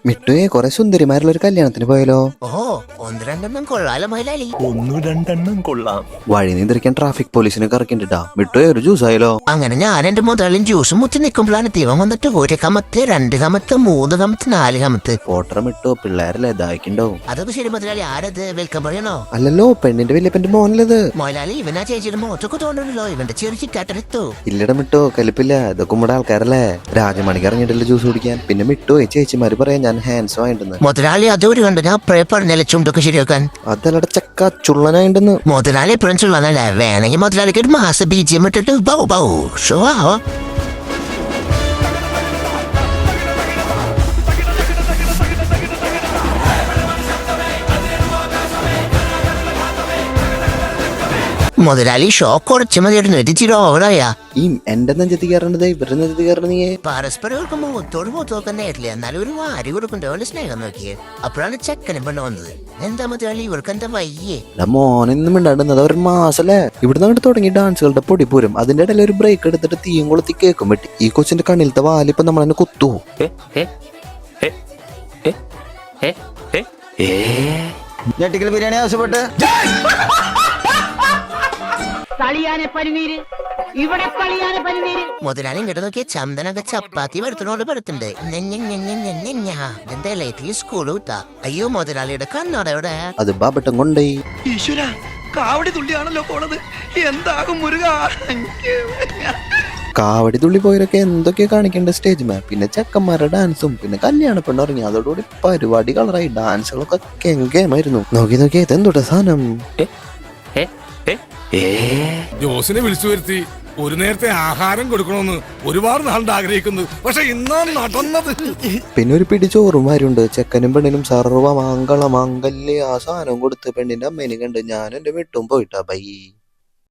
മിട്ടുയെ കുറെ സുന്ദരിമാരുള്ള ഒരു കല്യാണത്തിന് പോയാലോ? ഓ, ഒന്ന് രണ്ടെണ്ണം കൊള്ളാലോ മൊയിലാളി. കൊള്ളാം. വഴി നിയന്ത്രിക്കാൻ ട്രാഫിക് പോലീസിനെ കറക്കിണ്ടാ. മിട്ടുയെ ഒരു ജ്യൂസ് ആയാലോ? അങ്ങനെ ഞാൻ എന്റെ മുതലും ജ്യൂസും മുത്തി നിൽക്കുമ്പോഴാണ് ദൈവം വന്നിട്ട് 1 കമത്ത് 2 കമത്ത് 3 കമത്ത് 4 കമത്ത്. പോട്ടറ മിട്ടോ പിള്ളേരല്ലേ ദാഹിക്കുണ്ടാവും. അതൊക്കെ ശരി മുതലാളി. ആരത് വെൽക്കം പറയണോ? അല്ലല്ലോ, പെണ്ണിന്റെ വലിയപ്പന്റെ മോനല്ലത്. മൊയിലാളി ഇവനാ ചേച്ചിയുടെ മോത്തൊക്കെ തോന്നണല്ലോ. ഇവന്റെ ചെറിയ ചിറ്റാട്ടെടുത്തു. ഇല്ലട മിട്ടോ, കലിപ്പില്ല. ഇതൊക്കെ നമ്മുടെ ആൾക്കാരല്ലേ. രാജമണിക്ക് ഇറങ്ങിയിട്ടില്ല ജ്യൂസ് കുടിക്കാൻ. പിന്നെ മിട്ടോ ചേച്ചിമാര് പറയാൻ ഞാൻ ഹാൻഡ്സ് ആയിണ്ടെന്ന്. മുതലാളി അതൊരു കണ്ട് ഞാൻ പറഞ്ഞല്ലേ ചുണ്ടൊക്കെ ശരിയാക്കാൻ. അതല്ലട ചക്ക ചുള്ളനായിണ്ടെന്ന്. മുതലാളി എപ്പോഴും ചുള്ളനല്ലേ. വേണമെങ്കിൽ മുതലാളിക്ക് ഒരു മാസം ബീജിയം ഇട്ടിട്ട് ബൗ ബൗ ഷോ ആവോ. മുതലാളി ഷോ കുറച്ച് മതിയായിരുന്നു. എത്തിച്ചിരോ ഓവറായ ഈ എന്റെ നെഞ്ചത്തി കയറേണ്ടത് ഇവരുടെ നെഞ്ചത്തി കയറണ നീയെ. പരസ്പരം ഓർക്കുമ്പോ മുത്തോട് മുത്തോക്കാൻ നേരില്ല. എന്നാലും ഒരു വാരി കൊടുക്കണ്ടോ അവന്റെ സ്നേഹം നോക്കിയേ. അപ്പോഴാണ് ചെക്കനും പെണ്ണ് വന്നത്. എന്താ മുതലാളി ഇവർക്ക് എന്താ വയ്യേ? മോനൊന്നും മിണ്ടാണ്ടുന്നത് ഒരു മാസല്ലേ. ഇവിടുന്ന് അങ്ങോട്ട് തുടങ്ങി ഡാൻസുകളുടെ പൊടിപ്പൂരം. അതിന്റെ ഇടയിൽ ഒരു ബ്രേക്ക് എടുത്തിട്ട് തീയും കൊളുത്തി കേക്കും വെട്ടി. ഈ കൊച്ചിന്റെ കണ്ണിലത്തെ വാലിപ്പൊ നമ്മളെന്നെ കുത്തു. ഞെട്ടിക്കൽ ബിരിയാണി ആവശ്യപ്പെട്ട് മുതലാളി ഇങ്ങോട്ട് നോക്കിയ ചന്ദനൊക്കെ ചപ്പാത്തി വരുത്തണോട് പെടുത്തുണ്ട്. എന്താ ലേറ്റ് സ്കൂൾ വിട്ടാ. അയ്യോ മുതലാളിയുടെ കണ്ണോട എവിടെ? അത് ബാബട്ടം കൊണ്ടേ. ഈശ്വര, കാവടി തുള്ളിയാണല്ലോ പോണത്. എന്താകും മുരുക. കാവടി തുള്ളി പോയവരൊക്കെ എന്തൊക്കെയാ കാണിക്കേണ്ട സ്റ്റേജ് മേ. പിന്നെ ചെക്കന്മാരുടെ ഡാൻസും പിന്നെ കല്യാണ പെണ്ണിറങ്ങി. അതോടുകൂടി പരിപാടി കളറായി. ഡാൻസുകളൊക്കെ കെങ്കേമായിരുന്നു. നോക്കി നോക്കി ഇതെന്തോട്ടെ സാധനം. ജോസിനെ വിളിച്ചു വരുത്തി ഒരു നേരത്തെ ആഹാരം കൊടുക്കണമെന്ന് ഒരുപാട് നാളുണ്ട് ആഗ്രഹിക്കുന്നു. പക്ഷെ ഇന്നാണ് നടന്നത്. പിന്നെ ഒരു പിടി ചോറുമാരുണ്ട്. ചെക്കനും പെണ്ണിനും സർവ്വ മാംഗള മാംഗല്യ ആ സാധനം കൊടുത്ത് പെണ്ണിന്റെ അമ്മേനെ കണ്ട് ഞാൻ എന്റെ വിട്ടും പോയിട്ടാ ബൈ.